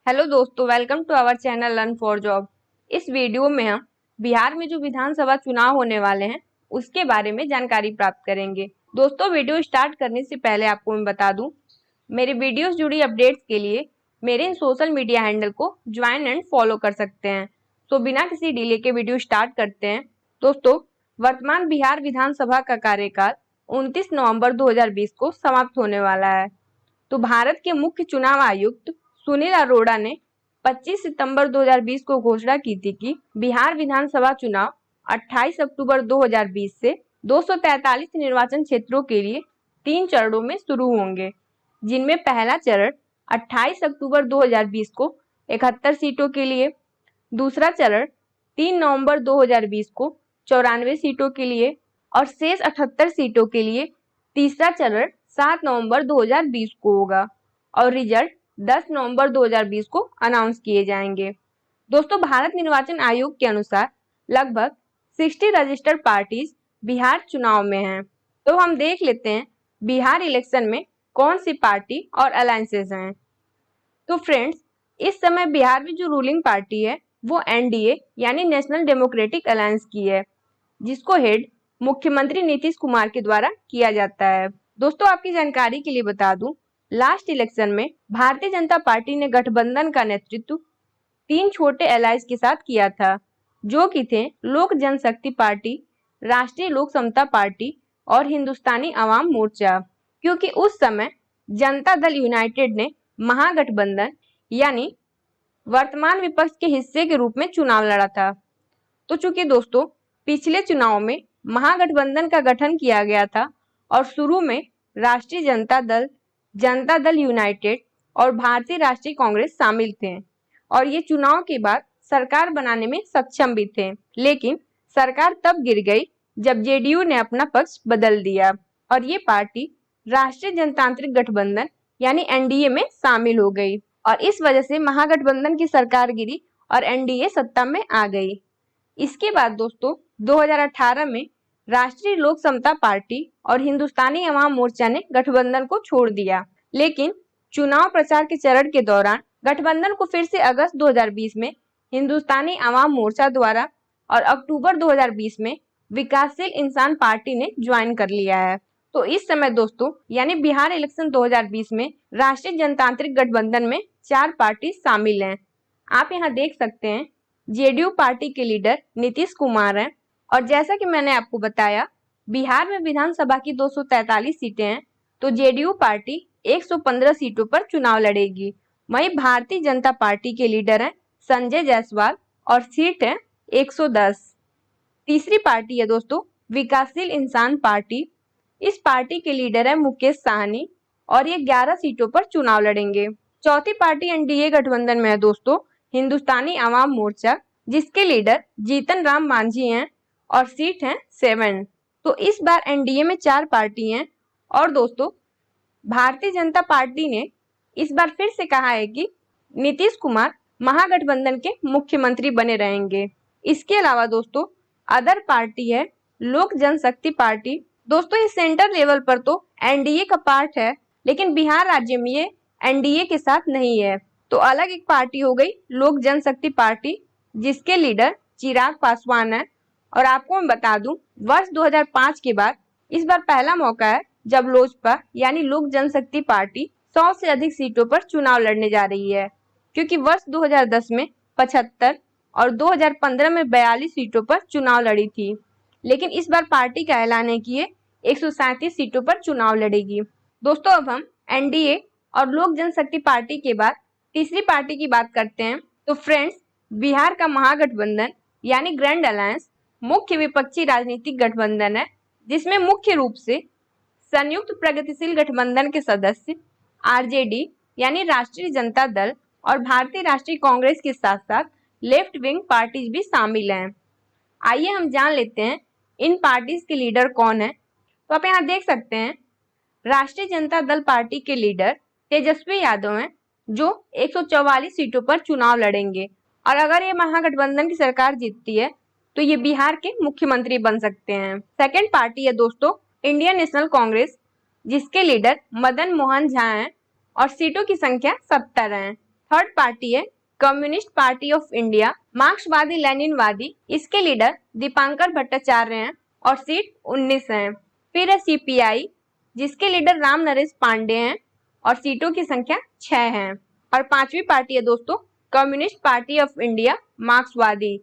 Hello दोस्तों, welcome to our channel learn for job. इस video में हम बिहार में जो विधानसभा चुनाव होने वाले हैं उसके बारे में जानकारी प्राप्त करेंगे। दोस्तों, वीडियो स्टार्ट करने से पहले आपको मैं बता दूं, मेरे वीडियोस जुड़ी अपडेट्स के लिए मेरे इन सोशल मीडिया हैंडल को ज्वाइन एंड फॉलो कर सकते हैं। तो बिना किसी डिले के वीडियो स्टार्ट करते हैं। दोस्तों, वर्तमान बिहार विधानसभा का कार्यकाल 29 नवंबर 2020 को समाप्त होने वाला है। तो भारत के मुख्य चुनाव आयुक्त सुनील अरोड़ा ने 25 सितंबर 2020 को घोषणा की थी कि बिहार विधानसभा चुनाव 28 अक्टूबर 2020 से 243 निर्वाचन क्षेत्रों के लिए 3 चरणों में शुरू होंगे, जिनमें पहला चरण 28 अक्टूबर 2020 को 71 सीटों के लिए, दूसरा चरण 3 नवंबर 2020 को 94 सीटों के लिए और शेष 78 सीटों के लिए तीसरा चरण 7 नवंबर 2020 को होगा और रिजल्ट 10 नवंबर 2020 को अनाउंस किए जाएंगे। दोस्तों, भारत निर्वाचन आयोग के अनुसार लगभग 60 रजिस्टर्ड पार्टीज बिहार चुनाव में हैं। तो हम देख लेते हैं बिहार इलेक्शन में कौन सी पार्टी और अलायंसेस हैं। तो फ्रेंड्स, इस समय बिहार में जो रूलिंग पार्टी है वो एनडीए यानी नेशनल डेमोक्रेटिक अलायंस की है, जिसको हेड मुख्यमंत्री नीतीश कुमार के द्वारा किया जाता है। दोस्तों, आपकी जानकारी के लिए बता दूं, लास्ट इलेक्शन में भारतीय जनता पार्टी ने गठबंधन का नेतृत्व 3 छोटे एलायंस के साथ किया था, जो कि थे लोक जनशक्ति पार्टी, राष्ट्रीय लोक समता पार्टी और हिंदुस्तानी आवाम मोर्चा। क्योंकि उस समय जनता दल यूनाइटेड ने महागठबंधन यानी वर्तमान विपक्ष के हिस्से के रूप में चुनाव लड़ा था। तो चूंकि दोस्तों पिछले चुनाव में महागठबंधन का गठन किया गया था और शुरू में राष्ट्रीय जनता दल यूनाइटेड और भारतीय राष्ट्रीय कांग्रेस शामिल थे और ये चुनाव के बाद सरकार बनाने में सक्षम भी थे, लेकिन सरकार तब गिर गई जब जेडीयू ने अपना पक्ष बदल दिया और ये पार्टी राष्ट्रीय जनतांत्रिक गठबंधन यानी एनडीए में शामिल हो गई और इस वजह से महागठबंधन की सरकार गिरी और एनडीए सत्ता में आ गई। इसके बाद दोस्तों 2018 में राष्ट्रीय लोक समता पार्टी और हिंदुस्तानी अवाम मोर्चा ने गठबंधन को छोड़ दिया, लेकिन चुनाव प्रचार के चरण के दौरान गठबंधन को फिर से अगस्त 2020 में हिंदुस्तानी अवाम मोर्चा द्वारा और अक्टूबर 2020 में विकासशील इंसान पार्टी ने ज्वाइन कर लिया है। तो इस समय दोस्तों यानी बिहार इलेक्शन 2020 में राष्ट्रीय जनतांत्रिक गठबंधन में 4 पार्टी शामिल हैं। आप यहाँ देख सकते हैं जेडीयू पार्टी के लीडर नीतीश कुमार हैं और जैसा कि मैंने आपको बताया बिहार में विधानसभा की 243 सीटें हैं, तो जेडीयू पार्टी 115 सीटों पर चुनाव लड़ेगी। वहीं भारतीय जनता पार्टी के लीडर हैं संजय जायसवाल और सीट है 110। तीसरी पार्टी है दोस्तों विकासशील इंसान पार्टी। इस पार्टी के लीडर है मुकेश साहनी और ये 11 सीटों पर चुनाव लड़ेंगे। चौथी पार्टी एनडीए गठबंधन में है दोस्तों हिंदुस्तानी आवाम मोर्चा, जिसके लीडर जीतन राम मांझी हैं और सीट है 7। तो इस बार एनडीए में 4 पार्टी हैं और दोस्तों भारतीय जनता पार्टी ने इस बार फिर से कहा है कि नीतीश कुमार महागठबंधन के मुख्यमंत्री बने रहेंगे। इसके अलावा दोस्तों अदर पार्टी है लोक जनशक्ति पार्टी। दोस्तों ये सेंटर लेवल पर तो एनडीए का पार्ट है, लेकिन बिहार राज्य में ये एनडीए के साथ नहीं है। तो अलग एक पार्टी हो गई लोक जनशक्ति पार्टी, जिसके लीडर चिराग पासवान है। और आपको मैं बता दूं वर्ष 2005 के बाद इस बार पहला मौका है जब लोजपा यानी लोक जनशक्ति पार्टी 100 से अधिक सीटों पर चुनाव लड़ने जा रही है, क्योंकि वर्ष 2010 में 75 और 2015 में 42 सीटों पर चुनाव लड़ी थी, लेकिन इस बार पार्टी का ऐलान है कि ये 137 सीटों पर चुनाव लड़ेगी। दोस्तों अब हम एनडीए और लोक जनशक्ति पार्टी के बाद तीसरी पार्टी की बात करते हैं। तो फ्रेंड्स, बिहार का महागठबंधन यानी ग्रैंड अलायंस मुख्य विपक्षी राजनीतिक गठबंधन है, जिसमें मुख्य रूप से संयुक्त प्रगतिशील गठबंधन के सदस्य आरजेडी यानी राष्ट्रीय जनता दल और भारतीय राष्ट्रीय कांग्रेस के साथ साथ लेफ्ट विंग पार्टीज भी शामिल हैं। आइए हम जान लेते हैं इन पार्टीज के लीडर कौन है। तो आप यहाँ देख सकते हैं राष्ट्रीय जनता दल पार्टी के लीडर तेजस्वी यादव हैं, जो 144 सीटों पर चुनाव लड़ेंगे और अगर ये महागठबंधन की सरकार जीतती है तो ये बिहार के मुख्यमंत्री बन सकते हैं। सेकंड पार्टी है दोस्तों इंडियन नेशनल कांग्रेस, जिसके लीडर मदन मोहन झा हैं और सीटों की संख्या 70 है। थर्ड पार्टी है कम्युनिस्ट पार्टी ऑफ इंडिया, मार्क्सवादी लेनिनवादी, इसके लीडर दीपांकर भट्टाचार्य हैं और सीट 19 है। फिर है सीपीआई, जिसके लीडर राम नरेश पांडे हैं और सीटों की संख्या 6 है। और पांचवी पार्टी है दोस्तों कम्युनिस्ट पार्टी ऑफ इंडिया मार्क्सवादी,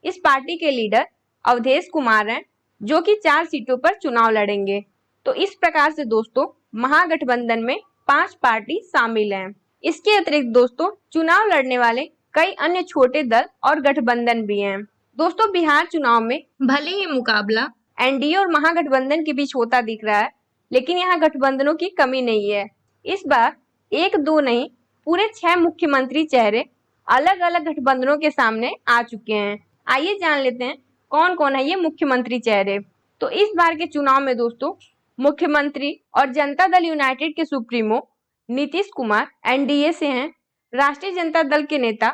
इस पार्टी के लीडर अवधेश कुमार हैं जो कि 4 सीटों पर चुनाव लड़ेंगे। तो इस प्रकार से दोस्तों महागठबंधन में 5 पार्टी शामिल हैं। इसके अतिरिक्त दोस्तों चुनाव लड़ने वाले कई अन्य छोटे दल और गठबंधन भी हैं। दोस्तों बिहार चुनाव में भले ही मुकाबला एनडीए और महागठबंधन के बीच होता दिख रहा है, लेकिन यहाँ गठबंधनों की कमी नहीं है। इस बार 1-2 नहीं पूरे 6 मुख्यमंत्री चेहरे अलग अलग गठबंधनों के सामने आ चुके हैं। आइए जान लेते हैं कौन कौन है ये मुख्यमंत्री चेहरे। तो इस बार के चुनाव में दोस्तों मुख्यमंत्री और जनता दल यूनाइटेड के सुप्रीमो नीतीश कुमार एनडीए से हैं। राष्ट्रीय जनता दल के नेता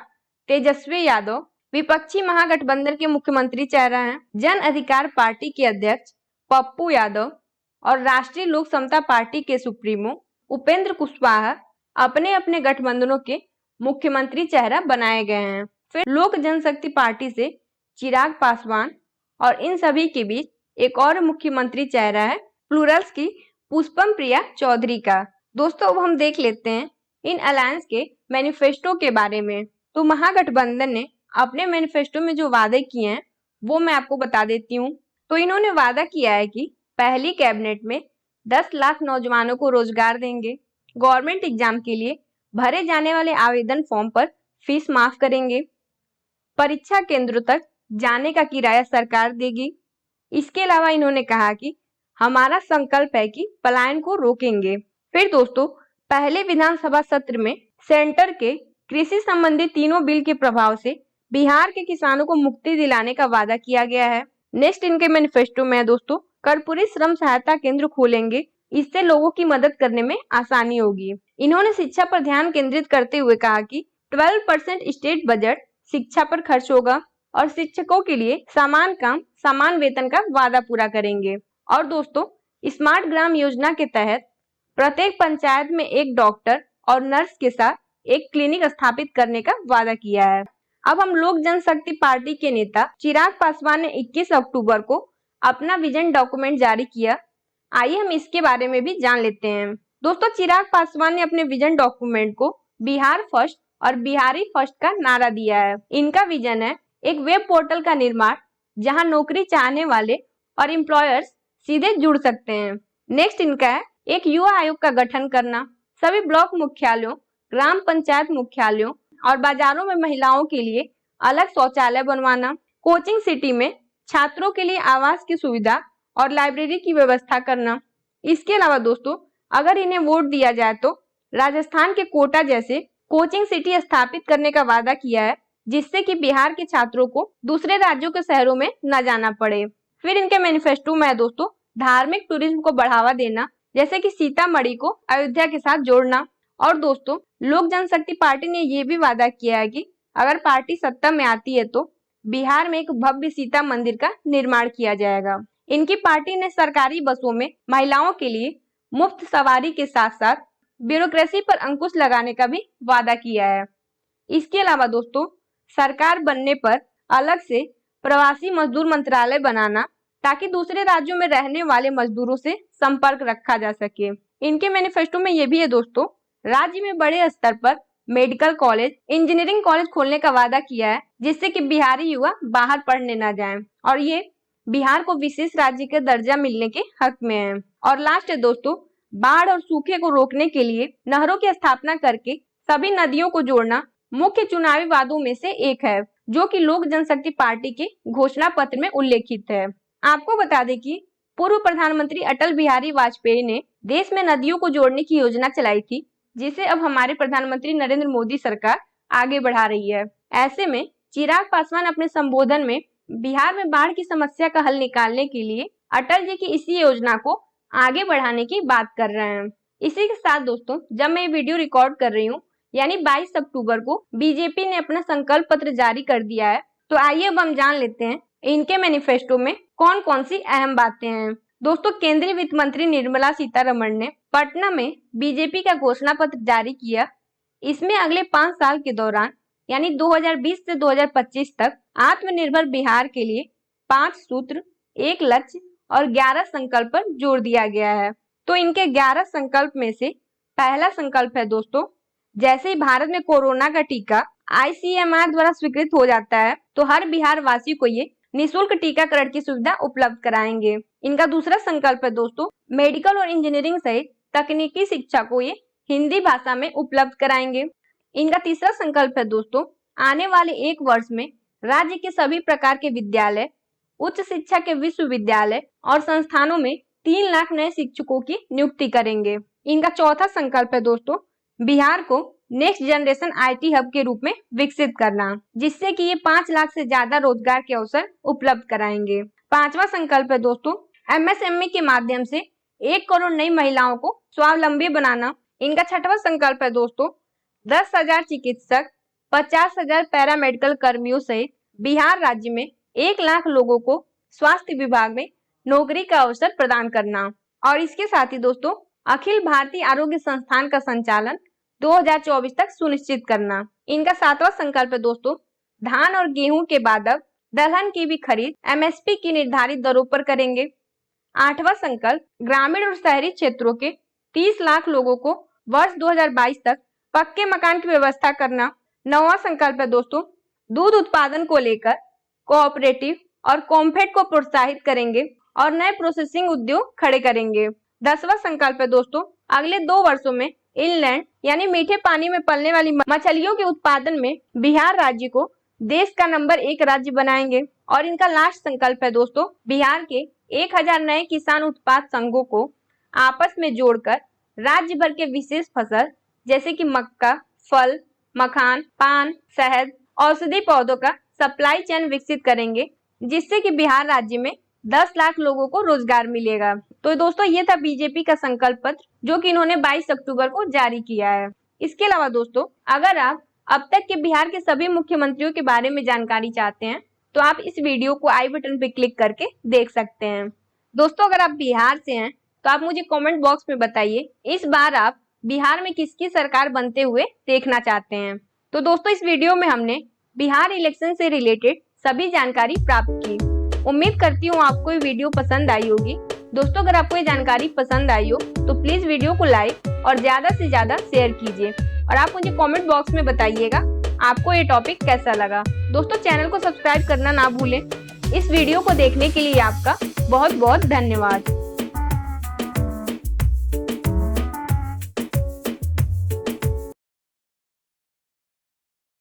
तेजस्वी यादव विपक्षी महागठबंधन के मुख्यमंत्री चेहरा हैं। जन अधिकार पार्टी के अध्यक्ष पप्पू यादव और राष्ट्रीय लोक समता पार्टी के सुप्रीमो उपेंद्र कुशवाहा अपने अपने गठबंधनों के मुख्यमंत्री चेहरा बनाए गए हैं। फिर लोक जनशक्ति पार्टी से चिराग पासवान और इन सभी के बीच एक और मुख्यमंत्री चेहरा है प्लूरल्स की पुष्पम प्रिया चौधरी का। दोस्तों अब हम देख लेते हैं इन अलायंस के मैनिफेस्टो के बारे में। तो महागठबंधन ने अपने मैनिफेस्टो में जो वादे किए हैं वो मैं आपको बता देती हूँ। तो इन्होंने वादा किया है कि पहली कैबिनेट में 10 लाख नौजवानों को रोजगार देंगे, गवर्नमेंट एग्जाम के लिए भरे जाने वाले आवेदन फॉर्म पर फीस माफ करेंगे, परीक्षा केंद्रों तक जाने का किराया सरकार देगी। इसके अलावा इन्होंने कहा कि हमारा संकल्प है कि पलायन को रोकेंगे। फिर दोस्तों पहले विधानसभा सत्र में सेंटर के कृषि संबंधी तीनों बिल के प्रभाव से बिहार के किसानों को मुक्ति दिलाने का वादा किया गया है। नेक्स्ट इनके मैनिफेस्टो में है दोस्तों कर्पूरी श्रम सहायता केंद्र खोलेंगे, इससे लोगों की मदद करने में आसानी होगी। इन्होंने शिक्षा पर ध्यान केंद्रित करते हुए कहा कि 12% स्टेट बजट शिक्षा पर खर्च होगा और शिक्षकों के लिए समान काम समान वेतन का वादा पूरा करेंगे। और दोस्तों स्मार्ट ग्राम योजना के तहत प्रत्येक पंचायत में एक डॉक्टर और नर्स के साथ एक क्लिनिक स्थापित करने का वादा किया है। अब हम लोक जनशक्ति पार्टी के नेता चिराग पासवान ने 21 अक्टूबर को अपना विजन डॉक्यूमेंट जारी किया। आइए हम इसके बारे में भी जान लेते हैं। दोस्तों चिराग पासवान ने अपने विजन डॉक्यूमेंट को बिहार फर्स्ट और बिहारी फर्स्ट का नारा दिया है। इनका विजन है एक वेब पोर्टल का निर्माण जहां नौकरी चाहने वाले और एम्प्लॉयर्स सीधे जुड़ सकते हैं। नेक्स्ट इनका है एक युवा आयोग का गठन करना, सभी ब्लॉक मुख्यालयों, ग्राम पंचायत मुख्यालयों और बाजारों में महिलाओं के लिए अलग शौचालय बनवाना, कोचिंग सिटी में छात्रों के लिए आवास की सुविधा और लाइब्रेरी की व्यवस्था करना। इसके अलावा दोस्तों अगर इन्हें वोट दिया जाए तो राजस्थान के कोटा जैसे कोचिंग सिटी स्थापित करने का वादा किया है, जिससे कि बिहार के छात्रों को दूसरे राज्यों के शहरों में न जाना पड़े। फिर इनके मैनिफेस्टो में है दोस्तों धार्मिक टूरिज्म को बढ़ावा देना, जैसे कि सीतामढ़ी को अयोध्या के साथ जोड़ना। और दोस्तों लोक जनशक्ति पार्टी ने ये भी वादा किया है कि अगर पार्टी सत्ता में आती है तो बिहार में एक भव्य सीता मंदिर का निर्माण किया जाएगा। इनकी पार्टी ने सरकारी बसों में महिलाओं के लिए मुफ्त सवारी के साथ साथ ब्यूरोक्रेसी पर अंकुश लगाने का भी वादा किया है। इसके अलावा दोस्तों सरकार बनने पर अलग से प्रवासी मजदूर मंत्रालय बनाना, ताकि दूसरे राज्यों में रहने वाले मजदूरों से संपर्क रखा जा सके। इनके मैनिफेस्टो में ये भी है दोस्तों राज्य में बड़े स्तर पर मेडिकल कॉलेज, इंजीनियरिंग कॉलेज खोलने का वादा किया है, जिससे कि बिहारी युवा बाहर पढ़ने न जाएं और ये बिहार को विशेष राज्य का दर्जा मिलने के हक में है। और लास्ट है दोस्तों बाढ़ और सूखे को रोकने के लिए नहरों की स्थापना करके सभी नदियों को जोड़ना मुख्य चुनावी वादों में से एक है, जो कि लोक जनशक्ति पार्टी के घोषणा पत्र में उल्लेखित है। आपको बता दें कि पूर्व प्रधानमंत्री अटल बिहारी वाजपेयी ने देश में नदियों को जोड़ने की योजना चलाई थी, जिसे अब हमारे प्रधानमंत्री नरेंद्र मोदी सरकार आगे बढ़ा रही है। ऐसे में चिराग पासवान अपने संबोधन में बिहार में बाढ़ की समस्या का हल निकालने के लिए अटल जी की इसी योजना को आगे बढ़ाने की बात कर रहे हैं। इसी के साथ दोस्तों जब मैं ये वीडियो रिकॉर्ड कर रही हूँ यानी 22 अक्टूबर को बीजेपी ने अपना संकल्प पत्र जारी कर दिया है। तो आइए अब हम जान लेते हैं इनके मैनिफेस्टो में कौन कौन सी अहम बातें हैं। दोस्तों केंद्रीय वित्त मंत्री निर्मला सीतारमण ने पटना में बीजेपी का घोषणा पत्र जारी किया। इसमें अगले 5 साल के दौरान यानी 2020 से 2025 तक आत्मनिर्भर बिहार के लिए 5 सूत्र, 1 लक्ष्य और 11 संकल्प पर जोर दिया गया है। तो इनके 11 संकल्प में से पहला संकल्प है दोस्तों, जैसे ही भारत में कोरोना का टीका ICMR द्वारा स्वीकृत हो जाता है तो हर बिहार वासी को ये निःशुल्क टीकाकरण की सुविधा उपलब्ध कराएंगे। इनका दूसरा संकल्प है दोस्तों, मेडिकल और इंजीनियरिंग सहित तकनीकी शिक्षा को ये हिंदी भाषा में उपलब्ध कराएंगे। इनका तीसरा संकल्प है दोस्तों, आने वाले 1 वर्ष में राज्य के सभी प्रकार के विद्यालय, उच्च शिक्षा के विश्वविद्यालय और संस्थानों में 3 लाख नए शिक्षकों की नियुक्ति करेंगे। इनका चौथा संकल्प है दोस्तों, बिहार को नेक्स्ट जनरेशन IT हब के रूप में विकसित करना, जिससे कि ये 5 लाख से ज्यादा रोजगार के अवसर उपलब्ध कराएंगे। पांचवा संकल्प है दोस्तों, MSME के माध्यम से 1 करोड़ नई महिलाओं को स्वावलंबी बनाना। इनका छठवां संकल्प है दोस्तों, 10,000 चिकित्सक, 50,000 पैरामेडिकल कर्मियों सहित बिहार राज्य में 1 लाख लोगों को स्वास्थ्य विभाग में नौकरी का अवसर प्रदान करना। और इसके साथ ही दोस्तों, अखिल भारतीय आरोग्य संस्थान का संचालन 2024 तक सुनिश्चित करना। इनका 7वां संकल्प है दोस्तों, धान और गेहूं के बाद अब दलहन की भी खरीद MSP की निर्धारित दरों पर करेंगे। 8वां संकल्प, ग्रामीण और शहरी क्षेत्रों के 30 लाख लोगों को वर्ष 2022 तक पक्के मकान की व्यवस्था करना। 9वां संकल्प है दोस्तों, दूध उत्पादन को लेकर कोऑपरेटिव और कॉम्फेड को प्रोत्साहित करेंगे और नए प्रोसेसिंग उद्योग खड़े करेंगे। 10वां संकल्प है दोस्तों, अगले 2 वर्षों में इनलैंड यानी मीठे पानी में पलने वाली मछलियों के उत्पादन में बिहार राज्य को देश का नंबर 1 राज्य बनाएंगे। और इनका लास्ट संकल्प है दोस्तों, बिहार के 1000 नए किसान उत्पाद संघों को आपस में जोड़कर राज्य भर के विशेष फसल जैसे कि मक्का, फल, मखान, पान, शहद, औषधि पौधों का सप्लाई चेन विकसित करेंगे, जिससे कि बिहार राज्य में 10 लाख लोगों को रोजगार मिलेगा। तो दोस्तों, ये था बीजेपी का संकल्प पत्र जो कि इन्होंने 22 अक्टूबर को जारी किया है। इसके अलावा दोस्तों, अगर आप अब तक के बिहार के सभी मुख्यमंत्रियों के बारे में जानकारी चाहते हैं तो आप इस वीडियो को आई बटन पे क्लिक करके देख सकते हैं। दोस्तों, अगर आप बिहार से हैं तो आप मुझे कमेंट बॉक्स में बताइए इस बार आप बिहार में किसकी सरकार बनते हुए देखना चाहते हैं। तो दोस्तों, इस वीडियो में हमने बिहार इलेक्शन से रिलेटेड सभी जानकारी प्राप्त की। उम्मीद करती हूँ आपको ये वीडियो पसंद आई होगी। दोस्तों, अगर आपको ये जानकारी पसंद आई हो तो प्लीज वीडियो को लाइक और ज्यादा से ज्यादा शेयर कीजिए और आप मुझे कमेंट बॉक्स में बताइएगा आपको ये टॉपिक कैसा लगा। दोस्तों, चैनल को सब्सक्राइब करना ना भूलें। इस वीडियो को देखने के लिए आपका बहुत बहुत धन्यवाद।